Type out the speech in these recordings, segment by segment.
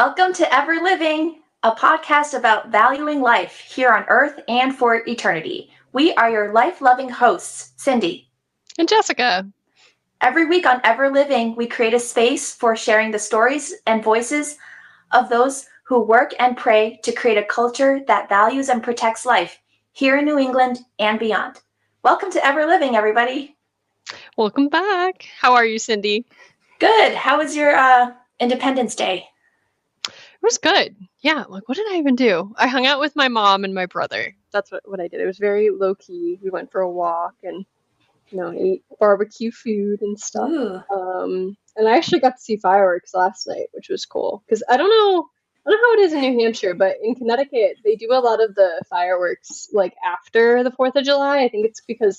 Welcome to Ever Living, a podcast about valuing life here on Earth and for eternity. We are your life-loving hosts, Cindy and Jessica. Every week on Ever Living, we create a space for sharing the stories and voices of those who work and pray to create a culture that values and protects life here in New England and beyond. Welcome to Ever Living, everybody. Welcome back. How are you, Cindy? Good. How was your Independence Day? It was good. Yeah, what did I even do? I hung out with my mom and my brother. That's what I did. It was very low-key. We went for a walk and, ate barbecue food and stuff. And I actually got to see fireworks last night, which was cool. Because I don't know how it is in New Hampshire, but in Connecticut, they do a lot of the fireworks, after the 4th of July. I think it's because,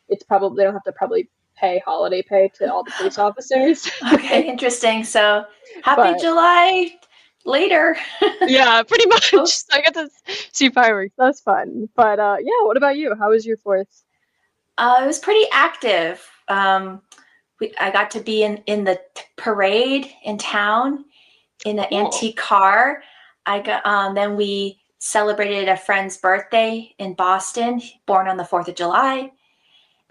it's probably, they don't have to probably pay holiday pay to all the police officers. Okay, interesting. So, happy July later. Yeah, pretty much. So I got to see fireworks. That was fun. But yeah, what about you? How was your 4th? It was pretty active. I got to be in the parade in town in an antique car. Then we celebrated a friend's birthday in Boston, born on the 4th of July.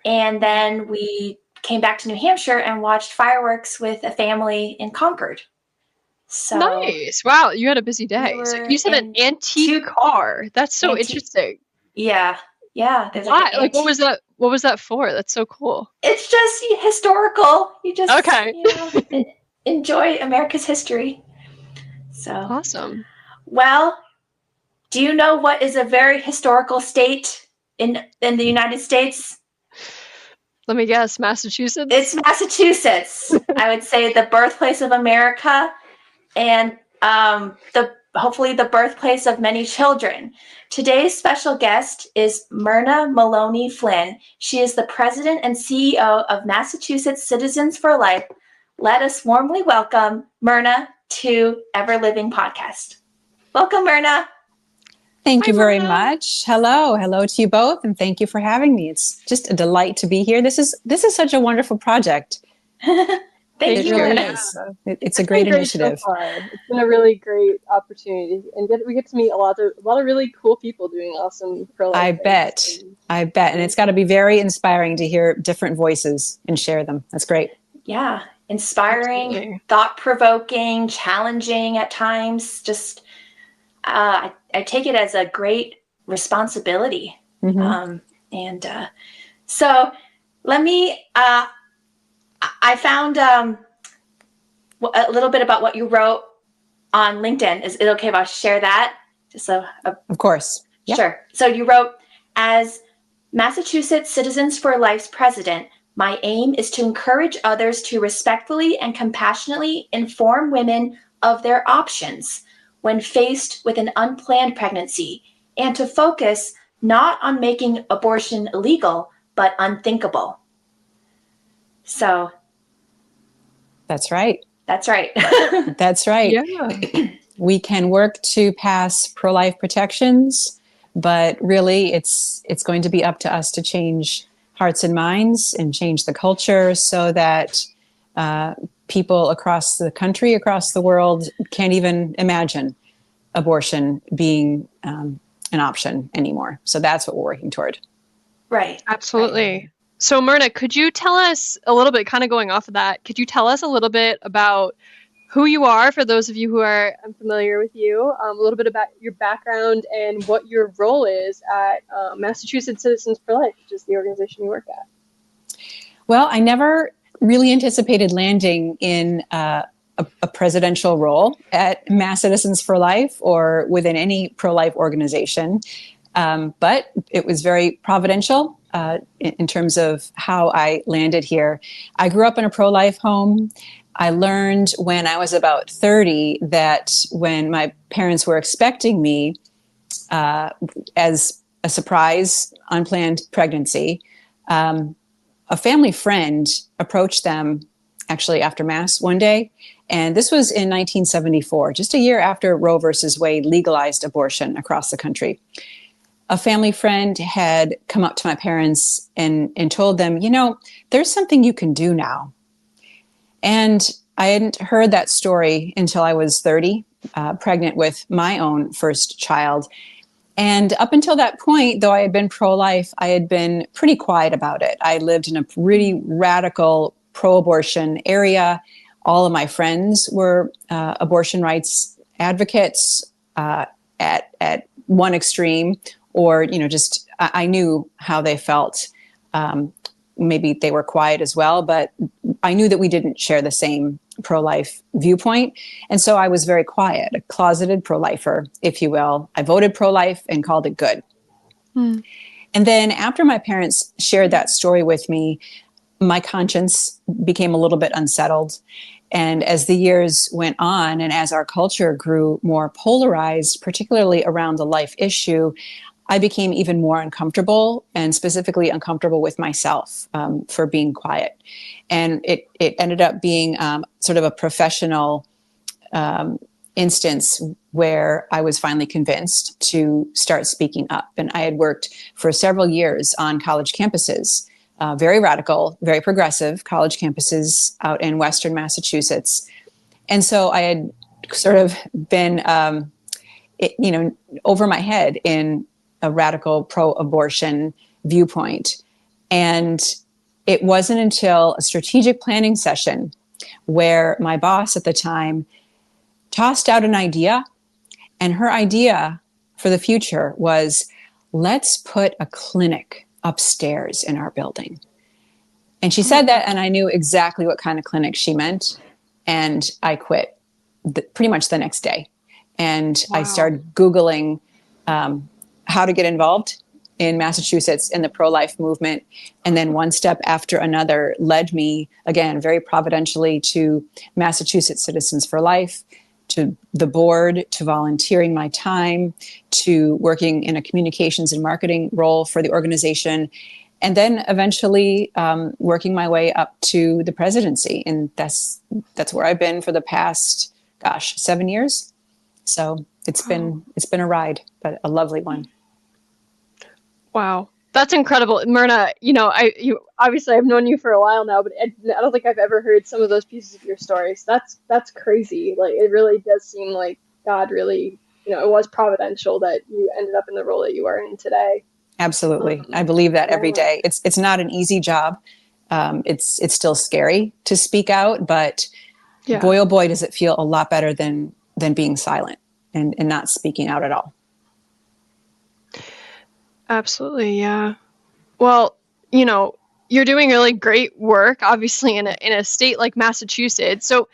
And then we came back to New Hampshire and watched fireworks with a family in Concord. So nice. Wow, you had a busy day. So you said an antique car. That's so interesting. Yeah. Yeah. Why? What was that for? That's so cool. It's just historical. You just enjoy America's history. So awesome. Well, do you know what is a very historical state in the United States? Let me guess, Massachusetts? It's Massachusetts. I would say the birthplace of America and hopefully the birthplace of many children. Today's special guest is Myrna Maloney Flynn. She is the president and CEO of Massachusetts-Citizens-for-Life. Let us warmly welcome Myrna to Ever Living Podcast. Welcome, Myrna. Thank you very much. Hello to you both, and thank you for having me. It's just a delight to be here. This is such a wonderful project. Thank you, really Myrna. It's a great initiative. So far. It's been a really great opportunity, and we get to meet a lot of really cool people doing awesome pro-life things. I bet, and it's got to be very inspiring to hear different voices and share them. That's great. Yeah, inspiring, thought-provoking, challenging at times. Just I take it as a great responsibility. Mm-hmm. So let me. I found a little bit about what you wrote on LinkedIn. Is it okay if I share that? Of course. Yep. Sure. So you wrote, as Massachusetts Citizens-for-Life's president, my aim is to encourage others to respectfully and compassionately inform women of their options when faced with an unplanned pregnancy, and to focus not on making abortion illegal, but unthinkable. So. That's right. That's right. That's right. Yeah. We can work to pass pro-life protections, but really it's going to be up to us to change hearts and minds and change the culture so that people across the country, across the world, can't even imagine abortion being an option anymore. So that's what we're working toward. Right. Absolutely. Right. So Myrna, could you tell us a little bit, kind of going off of that, could you tell us a little bit about who you are, for those of you who are unfamiliar with you, a little bit about your background and what your role is at Massachusetts Citizens-for-Life, which is the organization you work at? Well, I never really anticipated landing in a presidential role at Mass Citizens for Life or within any pro-life organization. But it was very providential in terms of how I landed here. I grew up in a pro-life home. I learned when I was about 30 that when my parents were expecting me as a surprise unplanned pregnancy, a family friend approached them actually after Mass one day. And this was in 1974, just a year after Roe versus Wade legalized abortion across the country. A family friend had come up to my parents and told them, there's something you can do now. And I hadn't heard that story until I was 30. pregnant with my own first child. And up until that point, though I had been pro-life, I had been pretty quiet about it. I lived in a pretty radical pro-abortion area. All of my friends were abortion rights advocates at one extreme, or just I knew how they felt. Maybe they were quiet as well, but I knew that we didn't share the same pro-life viewpoint. And so I was very quiet, a closeted pro-lifer, if you will. I voted pro-life and called it good. And then after my parents shared that story with me, my conscience became a little bit unsettled. And as the years went on, and as our culture grew more polarized, particularly around the life issue, I became even more uncomfortable, and specifically uncomfortable with myself for being quiet. And it ended up being sort of a professional instance where I was finally convinced to start speaking up. And I had worked for several years on college campuses, very radical, very progressive college campuses out in Western Massachusetts. And so I had sort of been, over my head in a radical pro-abortion viewpoint. And it wasn't until a strategic planning session where my boss at the time tossed out an idea, and her idea for the future was, let's put a clinic upstairs in our building. And she said that, and I knew exactly what kind of clinic she meant. And I quit pretty much the next day. And I started Googling how to get involved in Massachusetts in the pro-life movement. And then one step after another led me, again, very providentially, to Massachusetts Citizens for Life, to the board, to volunteering my time, to working in a communications and marketing role for the organization, and then eventually working my way up to the presidency. And that's where I've been for the past, 7 years. So it's been a ride, but a lovely one. Wow. That's incredible. Myrna, you obviously I've known you for a while now, but I don't think I've ever heard some of those pieces of your stories. That's crazy. Like, it really does seem like God really, it was providential that you ended up in the role that you are in today. Absolutely. I believe that every day. It's not an easy job. It's still scary to speak out, but boy, oh boy, does it feel a lot better than being silent and not speaking out at all. Absolutely. Yeah. Well, you're doing really great work, obviously, in a state like Massachusetts. So,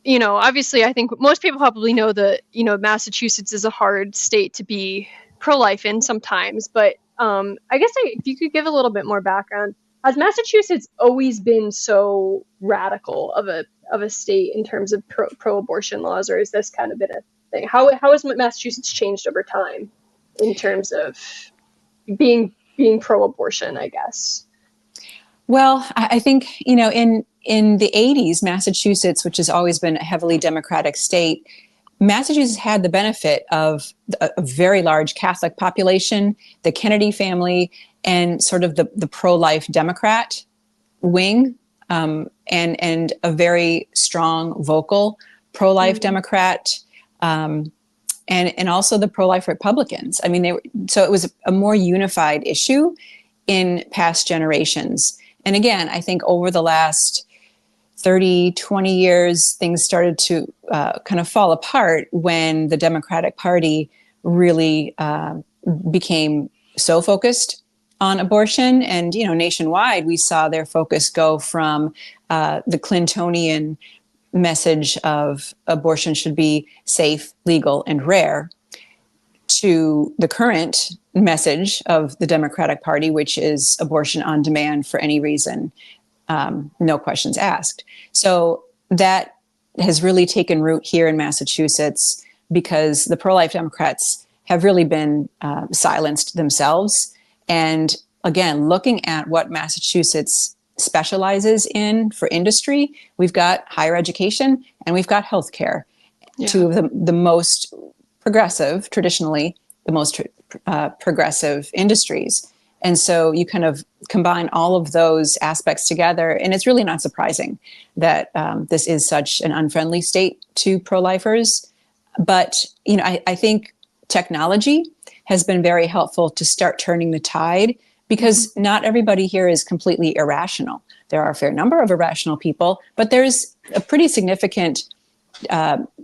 obviously, I think most people probably know that, Massachusetts is a hard state to be pro-life in sometimes. But I guess if you could give a little bit more background, has Massachusetts always been so radical of a state in terms of pro-abortion laws, or is this kind of been a thing? How has Massachusetts changed over time in terms of being pro-abortion, I guess? Well, I think, in the 80s, Massachusetts, which has always been a heavily Democratic state, Massachusetts had the benefit of a very large Catholic population, the Kennedy family, and sort of the pro-life Democrat wing, and a very strong, vocal pro-life Democrat, and also the pro-life Republicans. I mean, so it was a more unified issue in past generations. And again, I think over the last 30, 20 years, things started to kind of fall apart when the Democratic Party really became so focused on abortion. And, nationwide, we saw their focus go from the Clintonian message of abortion should be safe, legal, and rare, to the current message of the Democratic Party, which is abortion on demand for any reason, no questions asked. So that has really taken root here in Massachusetts because the pro-life Democrats have really been silenced themselves. And again, looking at what Massachusetts specializes in for industry, we've got higher education and we've got healthcare, two of the most progressive, traditionally the most progressive industries. And so you kind of combine all of those aspects together, and it's really not surprising that this is such an unfriendly state to pro-lifers. But, I think technology has been very helpful to start turning the tide, because not everybody here is completely irrational. There are a fair number of irrational people, but there's a pretty significant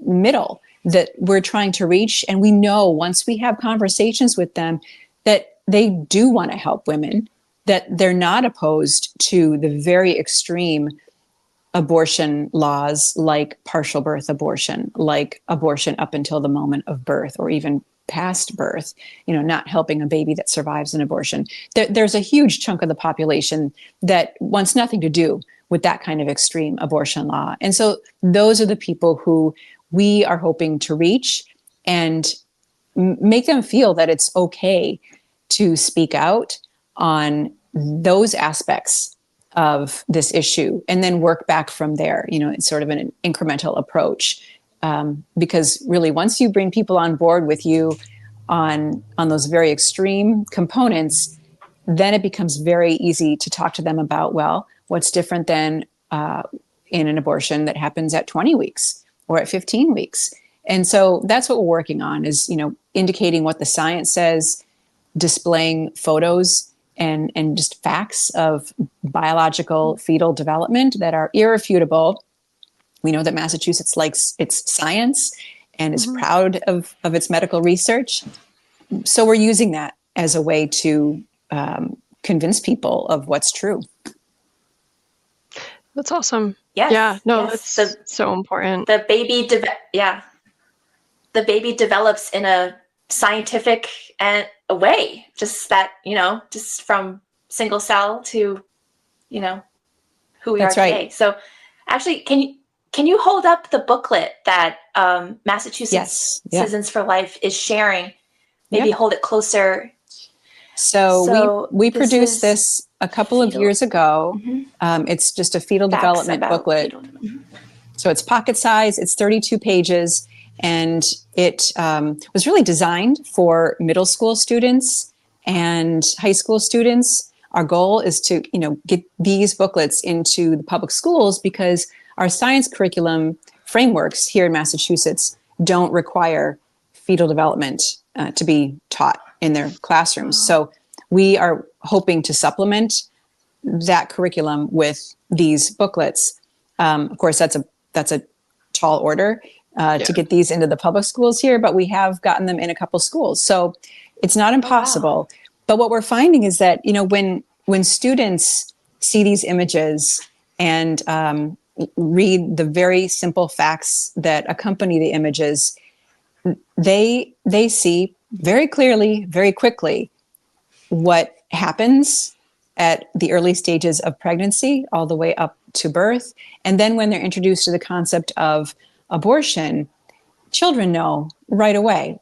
middle that we're trying to reach. And we know once we have conversations with them that they do want to help women, that they're not opposed to the very extreme abortion laws, like partial birth abortion, like abortion up until the moment of birth or even past birth, not helping a baby that survives an abortion. There's a huge chunk of the population that wants nothing to do with that kind of extreme abortion law. And so those are the people who we are hoping to reach and make them feel that it's okay to speak out on those aspects of this issue, and then work back from there. It's sort of an incremental approach. Because really, once you bring people on board with you on those very extreme components, then it becomes very easy to talk to them about, well, what's different than in an abortion that happens at 20 weeks or at 15 weeks. And so that's what we're working on, is, indicating what the science says, displaying photos and just facts of biological fetal development that are irrefutable. We know that Massachusetts likes its science and is proud of its medical research. So we're using that as a way to convince people of what's true. That's awesome. Yes. Yeah, no, yes. that's so important. The baby develops in a scientific and a way, just that, just from single cell to, who we That's are right. today. So actually, can you hold up the booklet that Massachusetts Citizens for Life is sharing? Maybe hold it closer. So we produced this a couple of years ago. It's just a fetal development booklet. So it's pocket size, it's 32 pages, and it was really designed for middle school students and high school students. Our goal is to, get these booklets into the public schools, because our science curriculum frameworks here in Massachusetts don't require fetal development to be taught in their classrooms. So we are hoping to supplement that curriculum with these booklets. Of course, that's a tall order to get these into the public schools here, but we have gotten them in a couple schools. So it's not impossible. Oh, wow. But what we're finding is that, when students see these images and read the very simple facts that accompany the images, they see very clearly, very quickly, what happens at the early stages of pregnancy all the way up to birth. And then when they're introduced to the concept of abortion, children know right away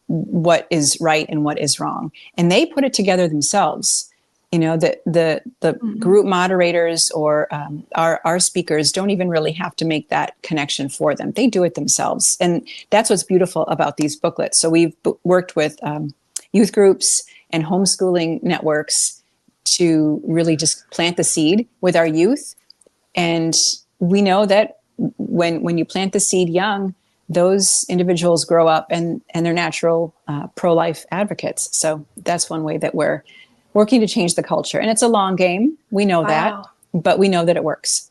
what is right and what is wrong. And they put it together themselves. The group moderators or our speakers don't even really have to make that connection for them. They do it themselves. And that's what's beautiful about these booklets. So we've worked with youth groups and homeschooling networks to really just plant the seed with our youth. And we know that when you plant the seed young, those individuals grow up and they're natural pro-life advocates. So that's one way that we're working to change the culture. And it's a long game. We know that, but we know that it works.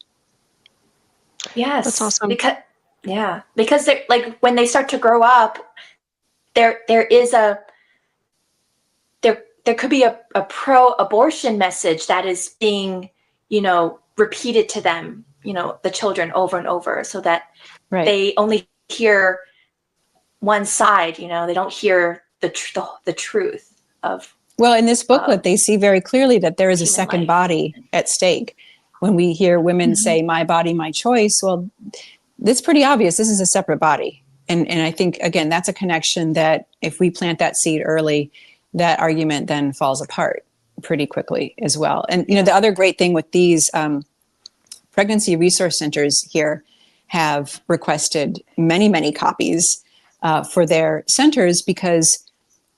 Yes. That's awesome. Because they're, like, when they start to grow up, there could be a pro-abortion message that is being, repeated to them, the children over and over, so that they only hear one side, they don't hear the truth of. Well, in this booklet, they see very clearly that there is a second body at stake. When we hear women say, "My body, my choice," well, it's pretty obvious this is a separate body. And I think, again, that's a connection that if we plant that seed early, that argument then falls apart pretty quickly as well. And, the other great thing with these pregnancy resource centers here have requested many, many copies for their centers, because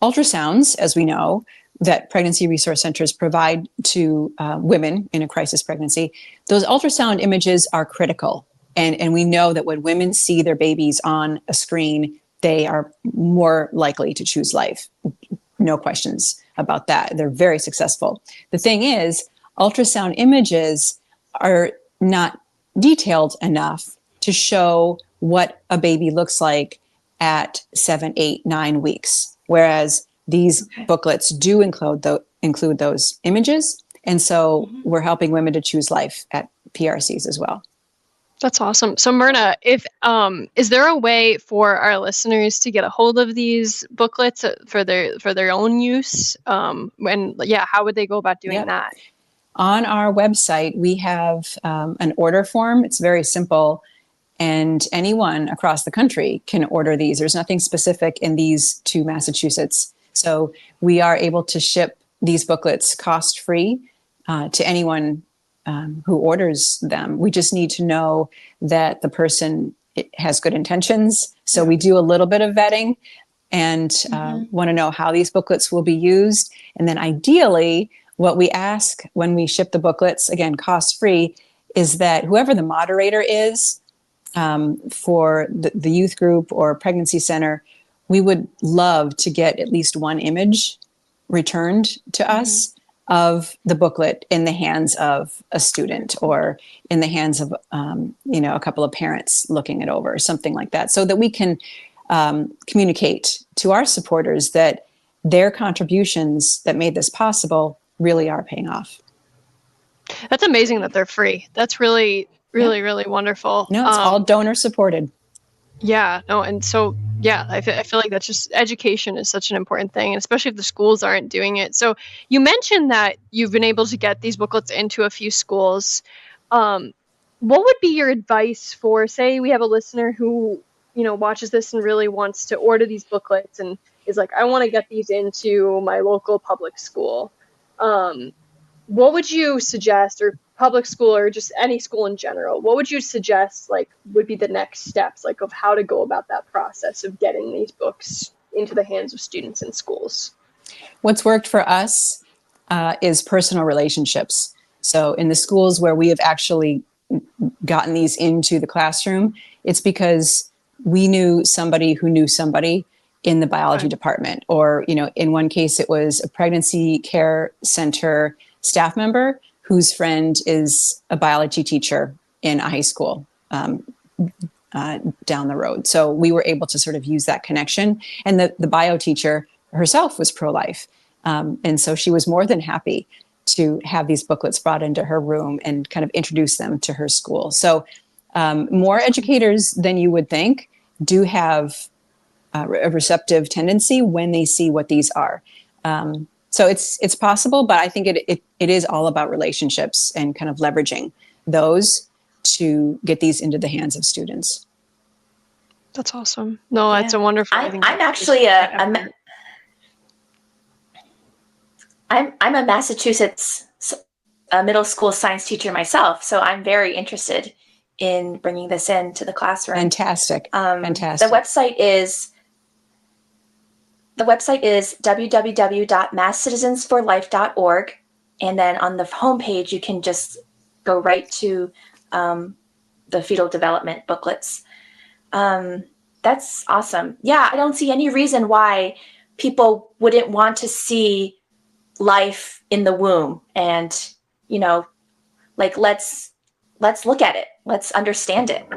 ultrasounds, as we know, that pregnancy resource centers provide to women in a crisis pregnancy, those ultrasound images are critical. And we know that when women see their babies on a screen, they are more likely to choose life. No questions about that. They're very successful. The thing is, ultrasound images are not detailed enough to show what a baby looks like at 7, 8, 9 weeks, whereas these booklets do include those images. And so we're helping women to choose life at PRCs as well. That's awesome. So Myrna, if is there a way for our listeners to get a hold of these booklets for their own use? And yeah, how would they go about doing that? On our website, we have an order form. It's very simple, and anyone across the country can order these. There's nothing specific in these to Massachusetts. So we are able to ship these booklets cost-free to anyone who orders them. We just need to know that the person has good intentions. So we do a little bit of vetting and want to know how these booklets will be used. And then ideally, what we ask when we ship the booklets, again, cost-free, is that whoever the moderator is for the youth group or pregnancy center, we would love to get at least one image returned to us of the booklet in the hands of a student or in the hands of, a couple of parents looking it over, something like that, so that we can communicate to our supporters that their contributions that made this possible really are paying off. That's amazing that they're free. That's really, really, really wonderful. No, it's all donor supported. Yeah, no, and so yeah, I feel like that's just education is such an important thing, and especially if the schools aren't doing it. So you mentioned that you've been able to get these booklets into a few schools. What would be your advice for, say, we have a listener who watches this and really wants to order these booklets and is like, I want to get these into my local public school. What would you suggest, or public school or just any school in general, what would you suggest would be the next steps of how to go about that process of getting these books into the hands of students in schools? What's worked for us is personal relationships. So in the schools where we have actually gotten these into the classroom, it's because we knew somebody who knew somebody in the biology department, or, in one case, it was a pregnancy care center staff member whose friend is a biology teacher in a high school down the road. So we were able to sort of use that connection. And the bio teacher herself was pro-life. And so she was more than happy to have these booklets brought into her room and kind of introduce them to her school. So more educators than you would think do have a receptive tendency when they see what these are. So it's possible, but I think it is all about relationships and kind of leveraging those to get these into the hands of students. That's awesome. No, that's a wonderful. I'm actually I'm a Massachusetts middle school science teacher myself, so I'm very interested in bringing this into the classroom. Fantastic. Fantastic. The website is www.mass-citizens-for-life.org. And then on the homepage, you can just go right to the fetal development booklets. That's awesome. Yeah, I don't see any reason why people wouldn't want to see life in the womb. And, let's look at it. Let's understand it.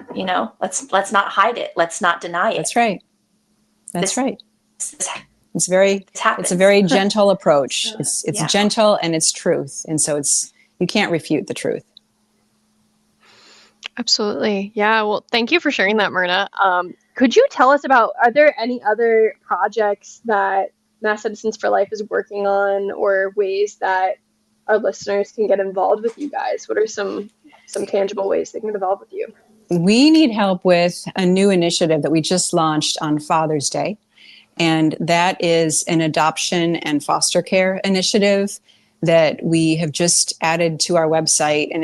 Let's not hide it. Let's not deny it. That's right. That's right. It's a very gentle approach. It's gentle and it's truth. And so you can't refute the truth. Absolutely. Yeah. Well, thank you for sharing that, Myrna. Could you tell us are there any other projects that Mass Citizens for Life is working on, or ways that our listeners can get involved with you guys? What are some tangible ways they can get involved with you? We need help with a new initiative that we just launched on Father's Day. And that is an adoption and foster care initiative that we have just added to our website. And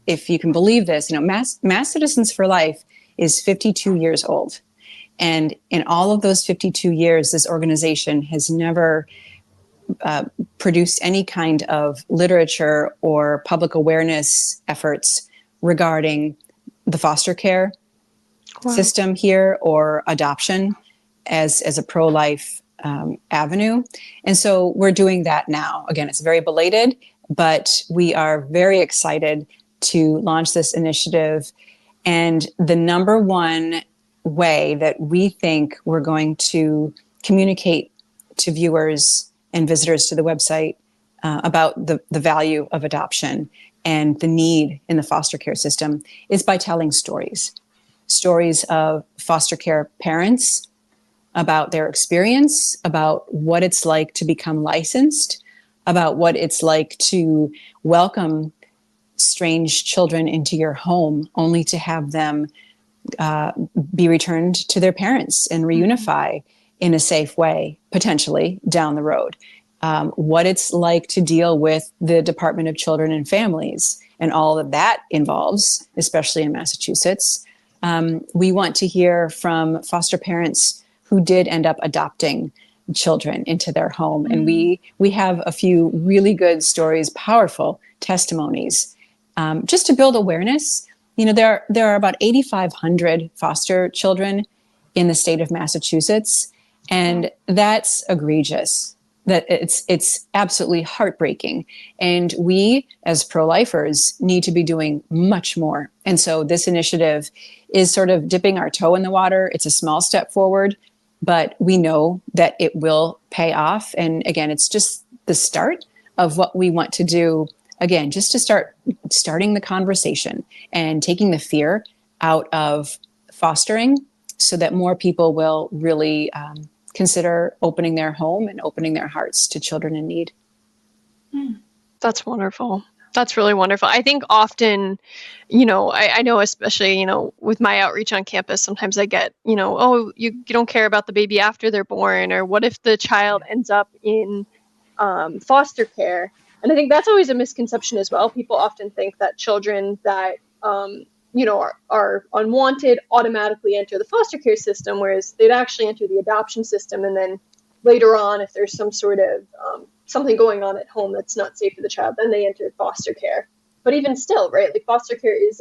if you can believe this, Mass Citizens for Life is 52 years old. And in all of those 52 years, this organization has never produced any kind of literature or public awareness efforts regarding the foster care system here or adoption. as a pro-life avenue. And so we're doing that now. Again, it's very belated, but we are very excited to launch this initiative. And the number one way that we think we're going to communicate to viewers and visitors to the website about the value of adoption and the need in the foster care system is by telling stories. Stories of foster care parents, about their experience, about what it's like to become licensed, about what it's like to welcome strange children into your home only to have them be returned to their parents and reunify in a safe way, potentially down the road. What it's like to deal with the Department of Children and Families and all that that involves, especially in Massachusetts. We want to hear from foster parents who did end up adopting children into their home. And we have a few really good stories, powerful testimonies, just to build awareness. You know, there are about 8,500 foster children in the state of Massachusetts, and that's egregious. That it's absolutely heartbreaking. And we, as pro-lifers, need to be doing much more. And so this initiative is sort of dipping our toe in the water. It's a small step forward, but we know that it will pay off. And again, it's just the start of what we want to do. Again, just to starting the conversation and taking the fear out of fostering so that more people will really consider opening their home and opening their hearts to children in need. That's wonderful. That's really wonderful. I think often, you know, I know, especially, you know, with my outreach on campus, sometimes I get, you know, oh, you don't care about the baby after they're born, or what if the child ends up in foster care? And I think that's always a misconception as well. People often think that children that, you know, are unwanted automatically enter the foster care system, whereas they'd actually enter the adoption system. And then later on, if there's some sort of something going on at home that's not safe for the child, then they enter foster care. But even still, right, like foster care is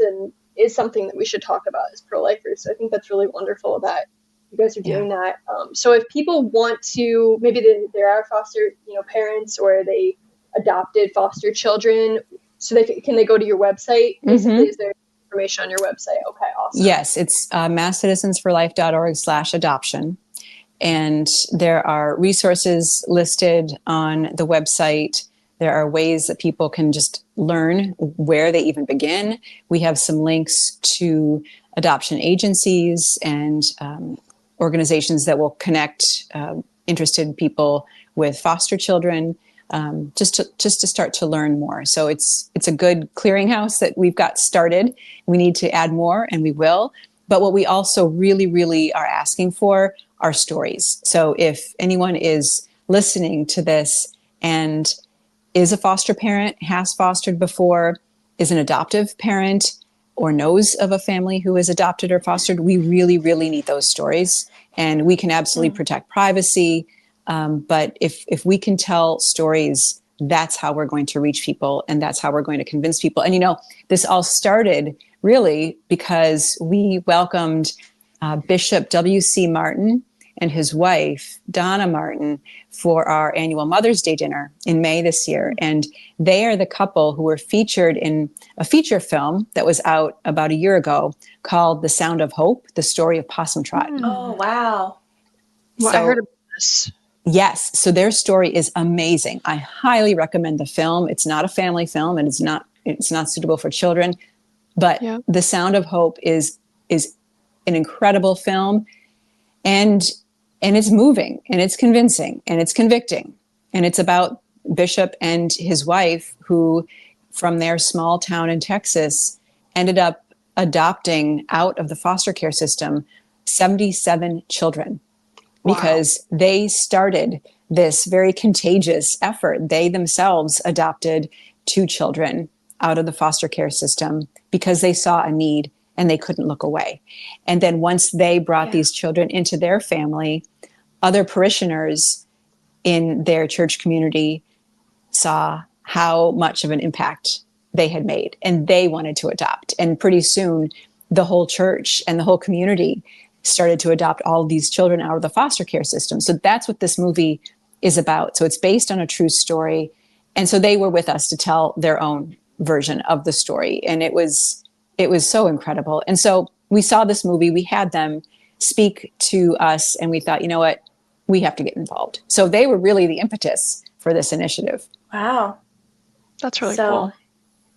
something that we should talk about as pro-lifers. So I think that's really wonderful that you guys are doing that. So if people want to, maybe there are foster, you know, parents, or they adopted foster children, so can they go to your website? Basically, is there information on your website? Okay, awesome. Yes, it's mass-citizens-for-life.org/adoption. And there are resources listed on the website. There are ways that people can just learn where they even begin. We have some links to adoption agencies and organizations that will connect interested people with foster children, just to start to learn more. So it's a good clearinghouse that we've got started. We need to add more, and we will. But what we also really, really are asking for are stories. So if anyone is listening to this and is a foster parent, has fostered before, is an adoptive parent, or knows of a family who is adopted or fostered, we really, really need those stories. And we can absolutely protect privacy. But if we can tell stories, that's how we're going to reach people, and that's how we're going to convince people. And, you know, this all started really because we welcomed Bishop W.C. Martin and his wife, Donna Martin, for our annual Mother's Day dinner in May this year. And they are the couple who were featured in a feature film that was out about a year ago called The Sound of Hope, the story of Possum Trot. Oh, wow. Well, I heard about this. Yes. So their story is amazing. I highly recommend the film. It's not a family film, and it's not suitable for children, but The Sound of Hope is an incredible film, and it's moving, and it's convincing, and it's convicting. And it's about Bishop and his wife, who from their small town in Texas ended up adopting out of the foster care system 77 children. Because they started this very contagious effort. They themselves adopted 2 children out of the foster care system because they saw a need and they couldn't look away. And then once they brought these children into their family, other parishioners in their church community saw how much of an impact they had made, and they wanted to adopt. And pretty soon, the whole church and the whole community started to adopt all of these children out of the foster care system. So that's what this movie is about. So it's based on a true story. And so they were with us to tell their own version of the story. And it was so incredible. And so we saw this movie, we had them speak to us, and we thought, you know what, we have to get involved. So they were really the impetus for this initiative. Wow. That's really So cool.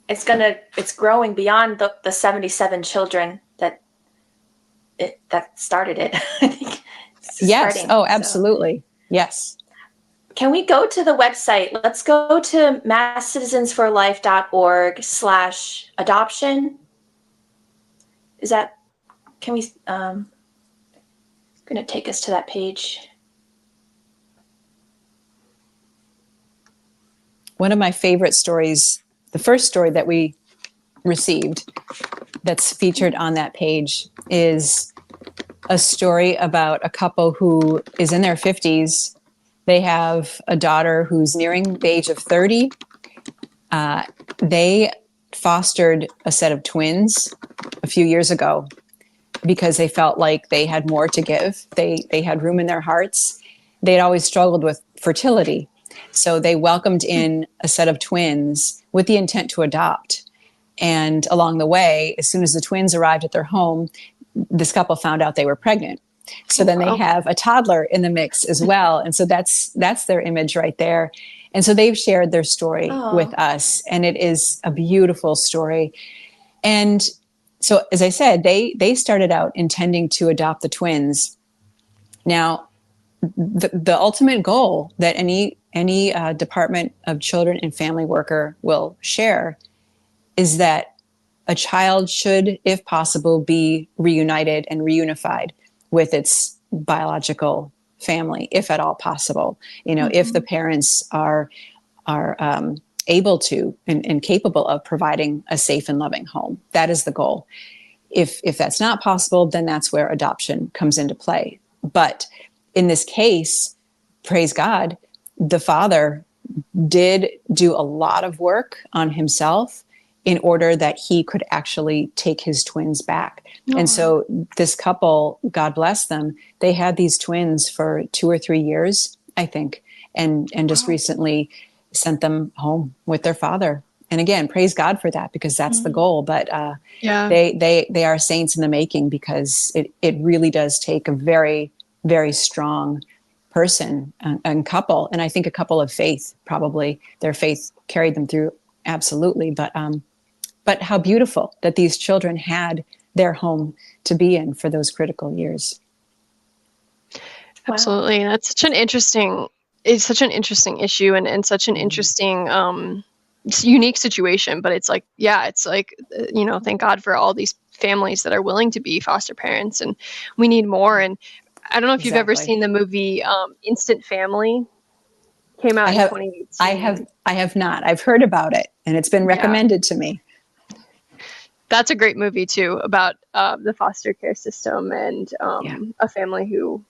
it's growing beyond the 77 children that started it. I think it's Yes. spreading, Oh, absolutely. So. Yes. Can we go to the website? Let's go to masscitizens-for-life.org/adoption. Is that, can we, going to take us to that page. One of my favorite stories, the first story that we received that's featured on that page, is a story about a couple who is in their 50s. They have a daughter who's nearing the age of 30. They fostered a set of twins a few years ago because they felt like they had more to give. They had room in their hearts. They had always struggled with fertility. So they welcomed in a set of twins with the intent to adopt. And along the way, as soon as the twins arrived at their home, this couple found out they were pregnant. So then they have a toddler in the mix as well. And so that's their image right there. And so they've shared their story with us, and it is a beautiful story. And so, as I said, they started out intending to adopt the twins. Now, the ultimate goal that any Department of Children and Family worker will share is that a child should, if possible, be reunited and reunified with its biological family, if at all possible. You know, if the parents are able to and capable of providing a safe and loving home, that is the goal. If that's not possible, then that's where adoption comes into play. But in this case, praise God, the father did do a lot of work on himself in order that he could actually take his twins back. And so this couple, God bless them, they had these twins for 2 or 3 years, I think, and just recently sent them home with their father. And again, praise God for that, because that's the goal. But they are saints in the making, because it really does take a very, very strong person and couple. And I think a couple of faith, probably their faith carried them through. Absolutely. But how beautiful that these children had their home to be in for those critical years. Absolutely. Wow. That's such an interesting issue, and such an interesting, unique situation. But it's like, thank God for all these families that are willing to be foster parents, and we need more. And I don't know if you've ever seen the movie Instant Family. Came out in 2018. I have not. I've heard about it, and it's been recommended to me. That's a great movie too, about the foster care system and a family who,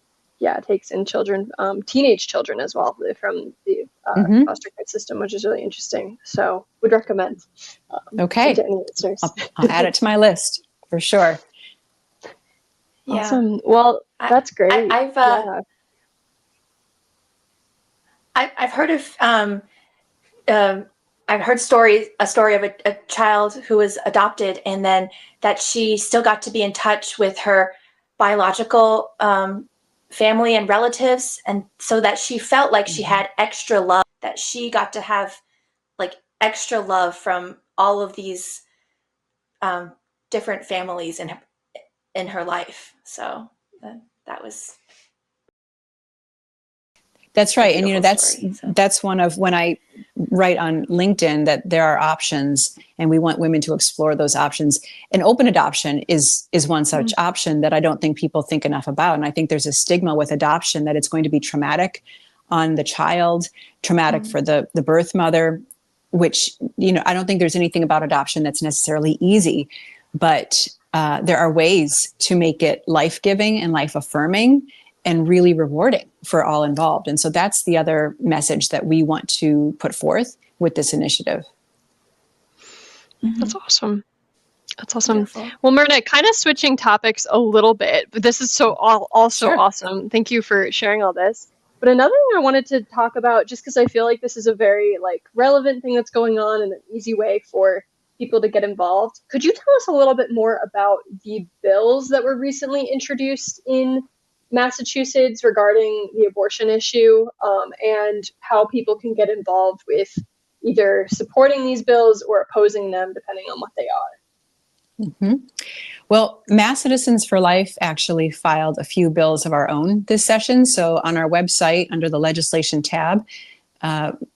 takes in children, teenage children as well, from the foster care system, which is really interesting. So would recommend. Okay. To any listeners. I'll add it to my list for sure. Yeah. Awesome. Well, that's great. I've heard of I've heard a story of a child who was adopted, and then that she still got to be in touch with her biological family and relatives, and so that she felt like she had extra love, that she got to have like extra love from all of these different families in her life. So that was. That's right. And, that's one of, when I write on LinkedIn that there are options and we want women to explore those options. And open adoption is one such option that I don't think people think enough about. And I think there's a stigma with adoption that it's going to be traumatic on the child, traumatic for the birth mother, which, I don't think there's anything about adoption that's necessarily easy, but there are ways to make it life-giving and life-affirming and really rewarding for all involved. And so that's the other message that we want to put forth with this initiative. That's awesome. That's awesome. Beautiful. Well, Myrna, kind of switching topics a little bit, but this is also Sure. awesome. Thank you for sharing all this. But another thing I wanted to talk about, just because I feel like this is a very relevant thing that's going on and an easy way for people to get involved. Could you tell us a little bit more about the bills that were recently introduced in Massachusetts regarding the abortion issue, and how people can get involved with either supporting these bills or opposing them, depending on what they are? Mm-hmm. Well, Mass Citizens for Life actually filed a few bills of our own this session. So on our website, under the legislation tab,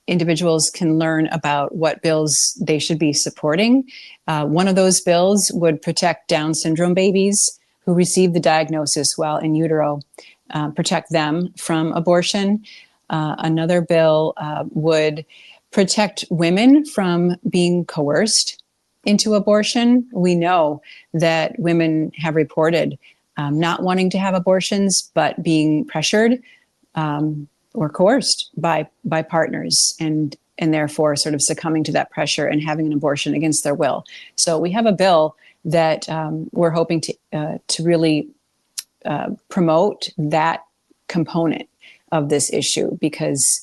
individuals can learn about what bills they should be supporting. One of those bills would protect Down syndrome babies who receive the diagnosis while in utero, protect them from abortion. Another bill would protect women from being coerced into abortion. We know that women have reported not wanting to have abortions, but being pressured or coerced by partners, and therefore sort of succumbing to that pressure and having an abortion against their will. So we have a bill that we're hoping to really promote that component of this issue, because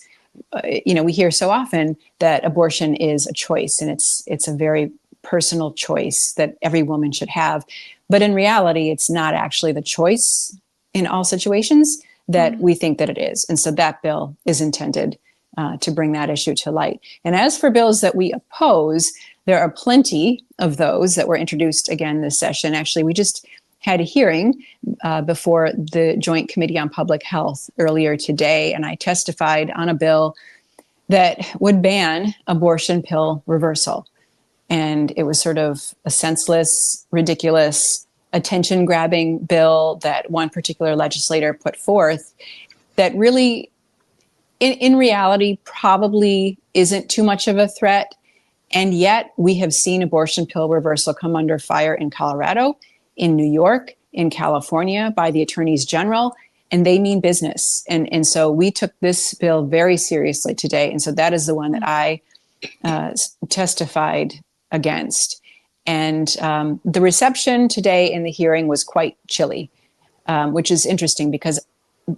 we hear so often that abortion is a choice, and it's a very personal choice that every woman should have. But in reality, it's not actually the choice in all situations that we think that it is. And so that bill is intended to bring that issue to light. And as for bills that we oppose, there are plenty of those that were introduced again this session. Actually, we just had a hearing before the Joint Committee on Public Health earlier today, and I testified on a bill that would ban abortion pill reversal. And it was sort of a senseless, ridiculous, attention-grabbing bill that one particular legislator put forth that really, in reality, probably isn't too much of a threat. And yet we have seen abortion pill reversal come under fire in Colorado, in New York, in California by the attorneys general, and they mean business. And so we took this bill very seriously today. And so that is the one that I testified against. And the reception today in the hearing was quite chilly, which is interesting because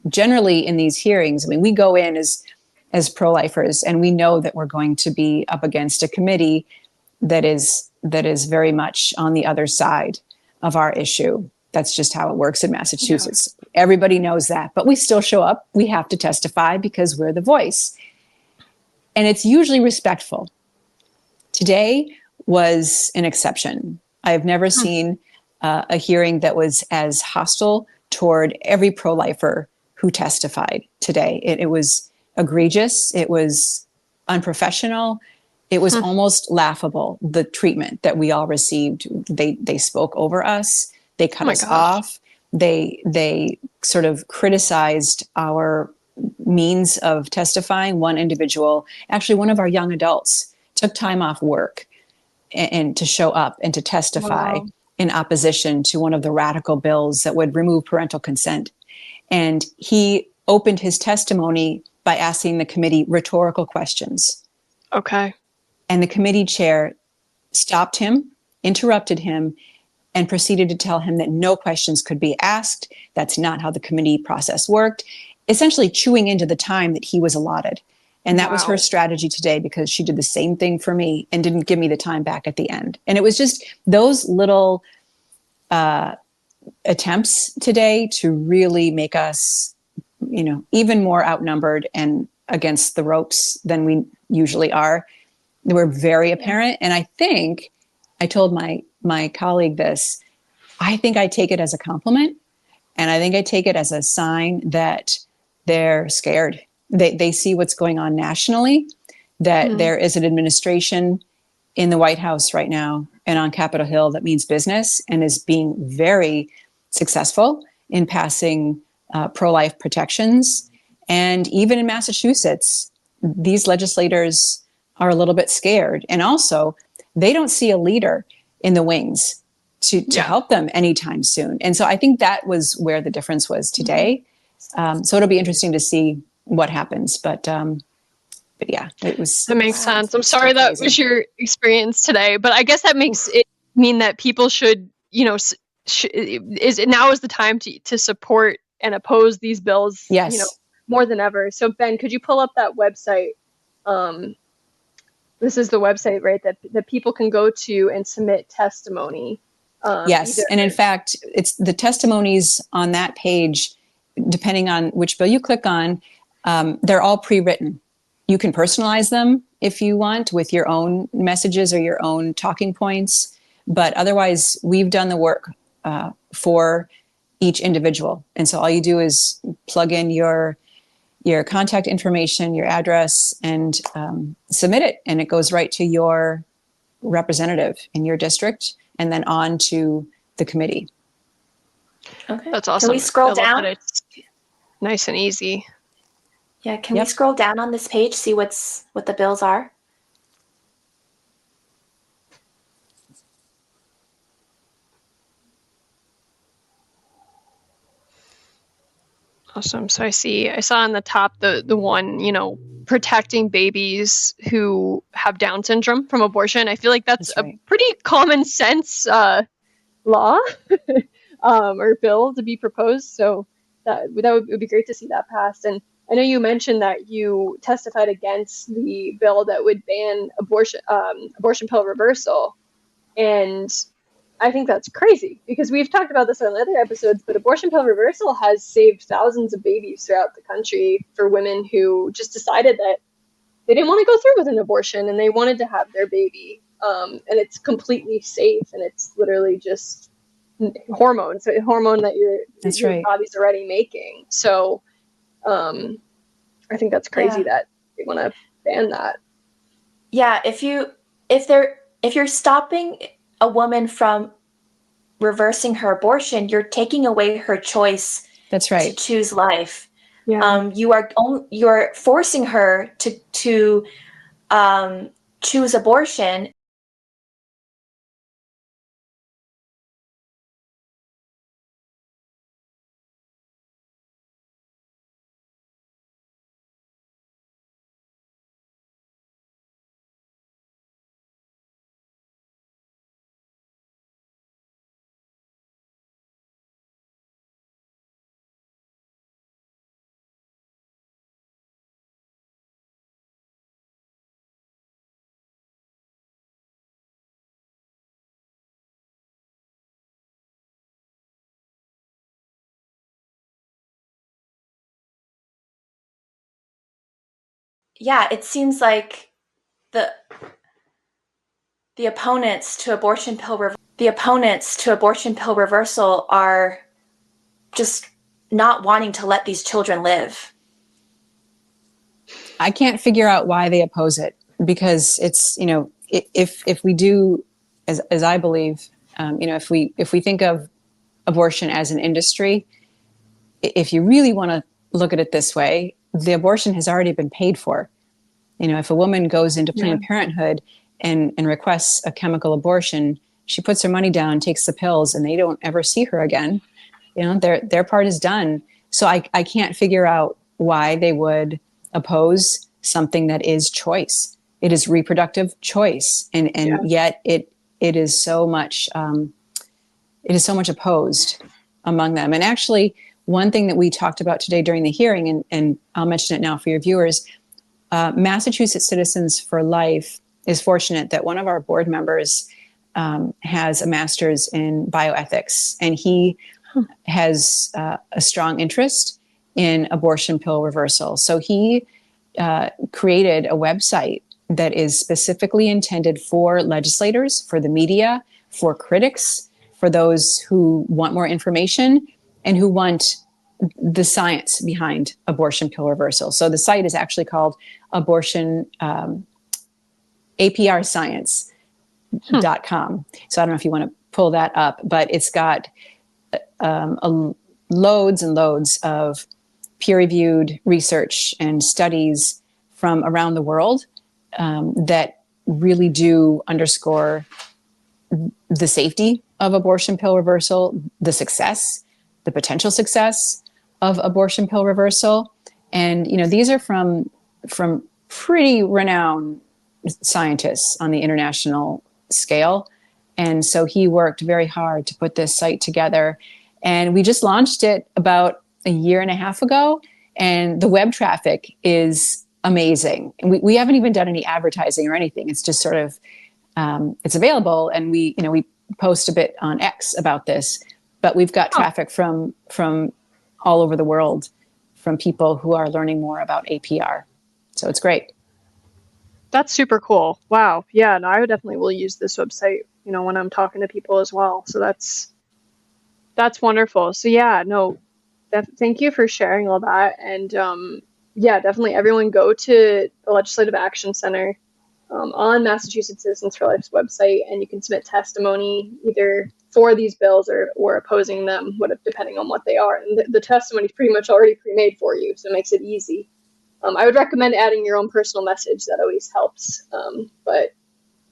generally in these hearings, I mean, we go in as pro-lifers and we know that we're going to be up against a committee that is very much on the other side of our issue. That's just how it works in Massachusetts. Yeah. Everybody knows that, but we still show up. We have to testify because we're the voice. And it's usually respectful. Today was an exception. I have never seen a hearing that was as hostile toward every pro-lifer who testified today. It was egregious. It was unprofessional. It was almost laughable, the treatment that we all received. They spoke over us. They cut us off. They sort of criticized our means of testifying. One individual, actually one of our young adults, took time off work and to show up and to testify in opposition to one of the radical bills that would remove parental consent. And he opened his testimony by asking the committee rhetorical questions. Okay. And the committee chair stopped him, interrupted him, and proceeded to tell him that no questions could be asked. That's not how the committee process worked, essentially chewing into the time that he was allotted. And that was her strategy today, because she did the same thing for me and didn't give me the time back at the end. And it was just those little attempts today to really make us, even more outnumbered and against the ropes than we usually are. They were very apparent. And I think I told my colleague this, I think I take it as a compliment. And I think I take it as a sign that they're scared. They see what's going on nationally, that there is an administration in the White House right now and on Capitol Hill that means business and is being very successful in passing pro-life protections. And even in Massachusetts, these legislators are a little bit scared. And also, they don't see a leader in the wings to help them anytime soon. And so I think that was where the difference was today. So it'll be interesting to see what happens. But yeah, it was. That makes sense. I'm sorry that was your experience today, but I guess that makes it mean that people should, now is the time to support and oppose these bills, Yes. more than ever. So Ben, could you pull up that website? This is the website, right, that people can go to and submit testimony. Yes. And in fact, it's the testimonies on that page, depending on which bill you click on, they're all pre-written. You can personalize them if you want with your own messages or your own talking points. But otherwise, we've done the work for each individual. And so all you do is plug in your contact information, your address, and submit it. And it goes right to your representative in your district and then on to the committee. Okay. That's awesome. Can we scroll down? It's nice and easy. Yeah, can we scroll down on this page, see what the bills are? Awesome. So I saw on the top the one, protecting babies who have Down syndrome from abortion. I feel like that's right. A pretty common sense law or bill to be proposed. So that would be great to see that passed. And I know you mentioned that you testified against the bill that would ban abortion pill reversal. And I think that's crazy because we've talked about this on other episodes, but abortion pill reversal has saved thousands of babies throughout the country for women who just decided that they didn't want to go through with an abortion and they wanted to have their baby. And it's completely safe and it's literally just hormones, a hormone that your body's already making. So I think that's crazy that they want to ban that. Yeah, if you're stopping a woman from reversing her abortion, you're taking away her choice. That's right. To choose life. Yeah. You're forcing her to choose abortion. Yeah, it seems like the opponents to abortion pill reversal are just not wanting to let these children live. I can't figure out why they oppose it because it's, if we do, as I believe, if we think of abortion as an industry, if you really want to look at it this way, the abortion has already been paid for. If a woman goes into Planned Parenthood and requests a chemical abortion, she puts her money down, takes the pills, and they don't ever see her again. Their part is done. So I can't figure out why they would oppose something that is choice. It is reproductive choice, and yet it is so much opposed among them. And actually, one thing that we talked about today during the hearing, and I'll mention it now for your viewers, Massachusetts Citizens for Life is fortunate that one of our board members has a master's in bioethics, and he has a strong interest in abortion pill reversal. So he created a website that is specifically intended for legislators, for the media, for critics, for those who want more information and who want the science behind abortion pill reversal. So the site is actually called APRscience.com. So I don't know if you want to pull that up, but it's got loads and loads of peer-reviewed research and studies from around the world that really do underscore the safety of abortion pill reversal, the success, the potential success of abortion pill reversal. And, these are from pretty renowned scientists on the international scale. And so he worked very hard to put this site together. And we just launched it about a year and a half ago. And the web traffic is amazing. And we haven't even done any advertising or anything. It's just sort of, it's available. And we post a bit on X about this, but we've got traffic from all over the world, from people who are learning more about APR. So it's great. That's super cool. Wow. Yeah, no, I definitely will use this website, when I'm talking to people as well. So that's wonderful. So yeah, no, thank you for sharing all that. And yeah, definitely everyone go to the Legislative Action Center on Massachusetts Citizens for Life's website, and you can submit testimony either for these bills or opposing them, depending on what they are. And the testimony is pretty much already pre-made for you, so it makes it easy. I would recommend adding your own personal message. That always helps. But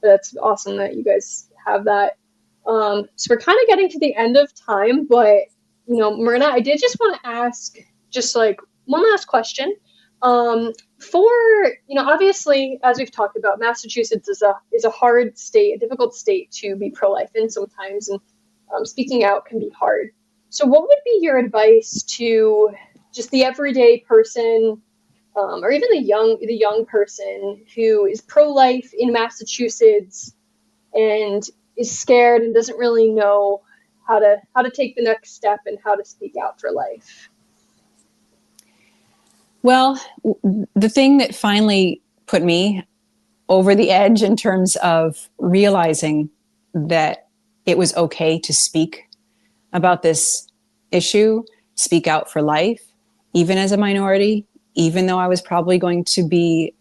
that's awesome that you guys have that. So we're kind of getting to the end of time, but Myrna, I did just want to ask just like one last question. Obviously, as we've talked about, Massachusetts is a hard state, a difficult state to be pro-life in sometimes, and speaking out can be hard. So what would be your advice to just the everyday person, or even the young person who is pro-life in Massachusetts and is scared and doesn't really know how to take the next step and how to speak out for life? Well, the thing that finally put me over the edge in terms of realizing that it was okay to speak about this issue, speak out for life, even as a minority, even though I was probably going to be,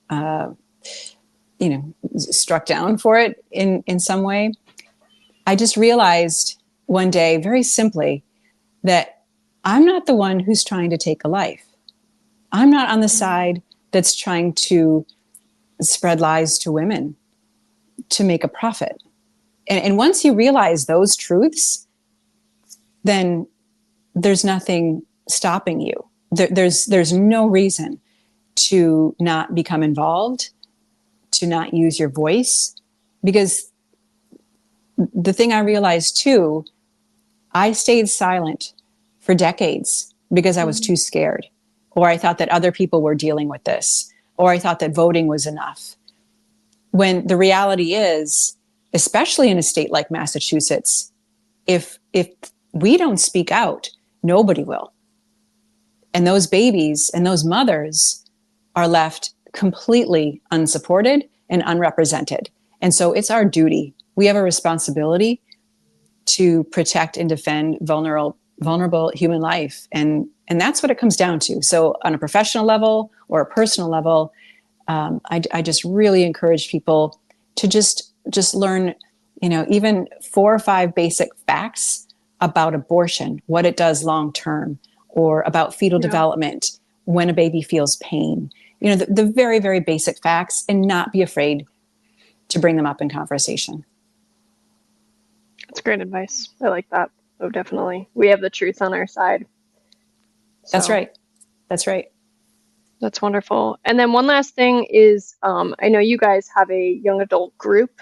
struck down for it in some way. I just realized one day, very simply, that I'm not the one who's trying to take a life. I'm not on the side that's trying to spread lies to women to make a profit. And once you realize those truths, then there's nothing stopping you. There's no reason to not become involved, to not use your voice. Because the thing I realized too, I stayed silent for decades because I was too scared, or I thought that other people were dealing with this, or I thought that voting was enough. When the reality is, especially in a state like Massachusetts, if we don't speak out, nobody will. And those babies and those mothers are left completely unsupported and unrepresented. And so it's our duty. We have a responsibility to protect and defend vulnerable human life. And that's what it comes down to. So on a professional level or a personal level, I just really encourage people to just learn, even 4 or 5 basic facts about abortion, what it does long term, or about fetal development, when a baby feels pain. The very, very basic facts, and not be afraid to bring them up in conversation. That's great advice. I like that. Oh, definitely. We have the truth on our side. So. That's right. That's right. That's wonderful. And then one last thing is, I know you guys have a young adult group,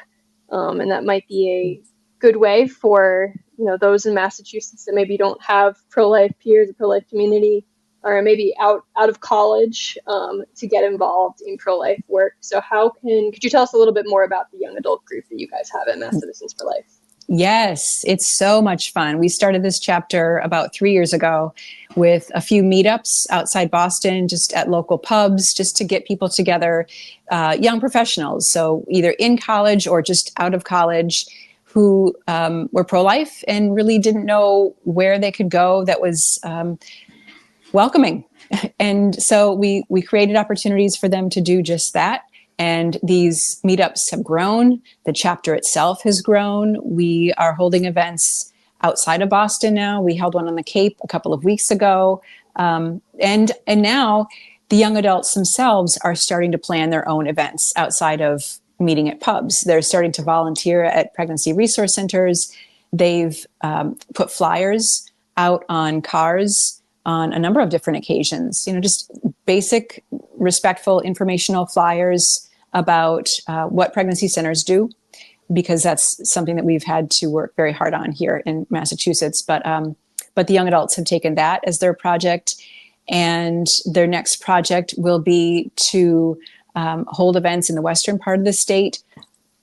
and that might be a good way for, those in Massachusetts that maybe don't have pro-life peers, a pro-life community, or maybe out of college, to get involved in pro-life work. So could you tell us a little bit more about the young adult group that you guys have at Mass Citizens for Life? Yes, it's so much fun. We started this chapter about 3 years ago with a few meetups outside Boston, just at local pubs, just to get people together, young professionals. So either in college or just out of college, who were pro-life and really didn't know where they could go that was welcoming. And so we created opportunities for them to do just that. And these meetups have grown. The chapter itself has grown. We are holding events outside of Boston now. We held one on the Cape a couple of weeks ago. And now the young adults themselves are starting to plan their own events outside of meeting at pubs. They're starting to volunteer at pregnancy resource centers. They've put flyers out on cars on a number of different occasions, just basic, respectful, informational flyers about what pregnancy centers do, because that's something that we've had to work very hard on here in Massachusetts. But the young adults have taken that as their project, and their next project will be to hold events in the western part of the state,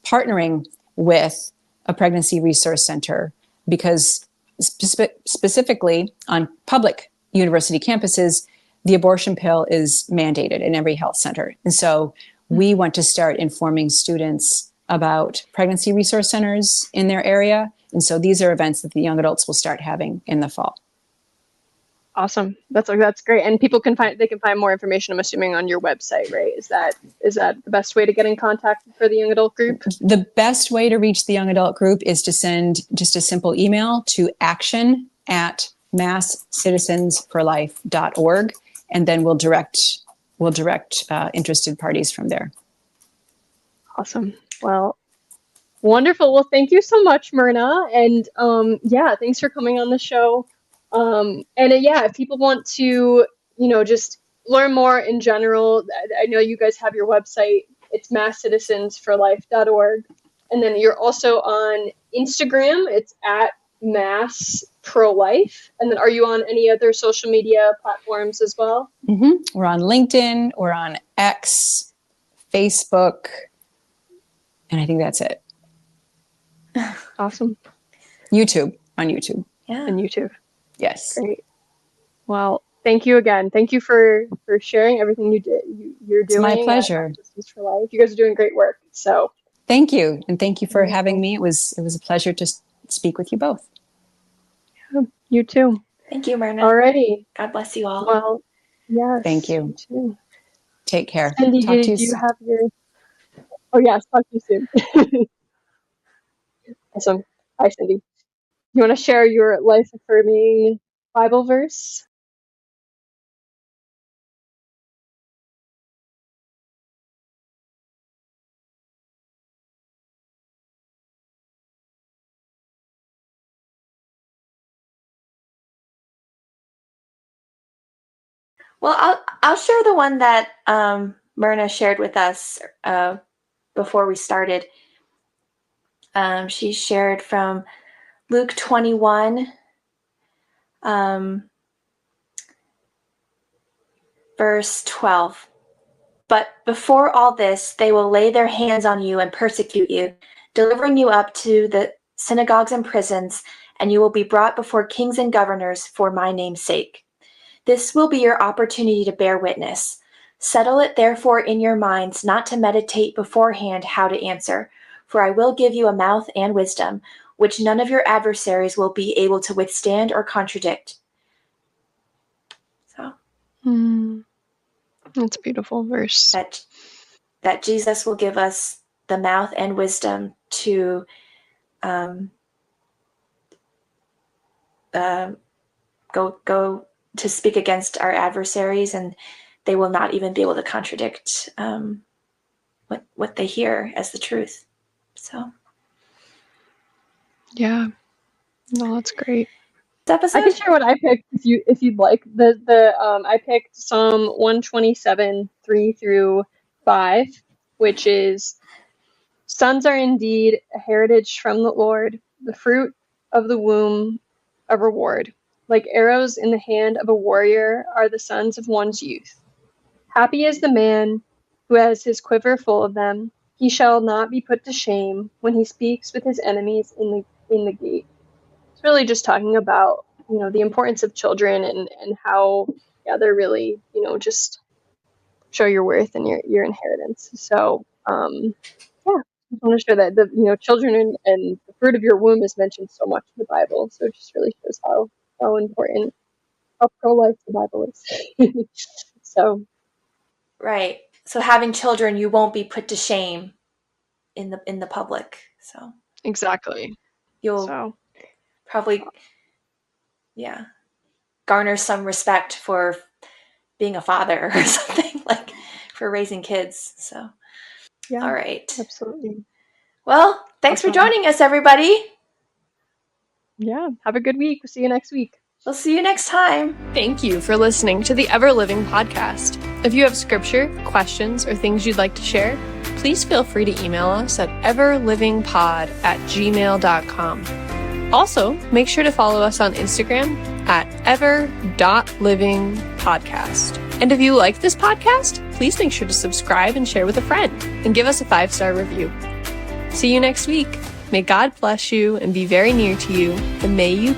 partnering with a pregnancy resource center, because specifically on public university campuses, the abortion pill is mandated in every health center. And so we want to start informing students about pregnancy resource centers in their area. And so these are events that the young adults will start having in the fall. Awesome. That's great. And people can find more information, I'm assuming, on your website, right? Is that the best way to get in contact for the young adult group? The best way to reach the young adult group is to send just a simple email to action@masachusetts-citizens-for-life.org, and then we'll direct interested parties from there. Awesome. Well, wonderful. Well, thank you so much, Myrna. And thanks for coming on the show. If people want to, just learn more in general, I know you guys have your website. It's masachusetts-citizens-for-life.org. And then you're also on Instagram. It's @massprolife. And then are you on any other social media platforms as well? Mm-hmm. We're on LinkedIn. We're on X, Facebook. And I think that's it. Awesome. On YouTube. Yeah. On YouTube. Yes. Great. Well, thank you again. Thank you for sharing everything you're doing. It's my pleasure. Citizens for Life. You guys are doing great work. So thank you. And thank you for having me. It was a pleasure to speak with you both. Yeah, you too. Thank you, Myrna. Alrighty. God bless you all. Well, yes. Thank you. Too. Take care. Cindy, did you have your... Oh, yes. Talk to you soon. Awesome. Hi, Cindy. You want to share your life-affirming Bible verse? Well, I'll share the one that Myrna shared with us before we started. She shared from Luke 21, verse 12. But before all this, they will lay their hands on you and persecute you, delivering you up to the synagogues and prisons, and you will be brought before kings and governors for my name's sake. This will be your opportunity to bear witness. Settle it therefore in your minds not to meditate beforehand how to answer, for I will give you a mouth and wisdom, which none of your adversaries will be able to withstand or contradict. So that's a beautiful verse. That Jesus will give us the mouth and wisdom to go to speak against our adversaries, and they will not even be able to contradict what they hear as the truth. So, yeah, no, that's great. This episode, I can share what I picked if you'd like. I picked Psalm 127, 3-5, which is, sons are indeed a heritage from the Lord, the fruit of the womb a reward. Like arrows in the hand of a warrior are the sons of one's youth. Happy is the man who has his quiver full of them. He shall not be put to shame when he speaks with his enemies in the gate. It's really just talking about, the importance of children and how, they're really, just show your worth and your inheritance. So, I just want to show that the children and the fruit of your womb is mentioned so much in the Bible. So it just really shows how important, how pro-life the Bible is. So, right. So having children, you won't be put to shame in the public. So exactly. You'll probably, garner some respect for being a father or something, like for raising kids. So, all right. Absolutely. Well, thanks for joining us, everybody. Yeah. Have a good week. We'll see you next week. We'll see you next time. Thank you for listening to the Ever Living podcast. If you have scripture, questions, or things you'd like to share, please please feel free to email us at everlivingpod@gmail.com. Also, make sure to follow us on Instagram at ever.livingpodcast. And if you like this podcast, please make sure to subscribe and share with a friend, and give us a 5-star review. See you next week. May God bless you and be very near to you, and may you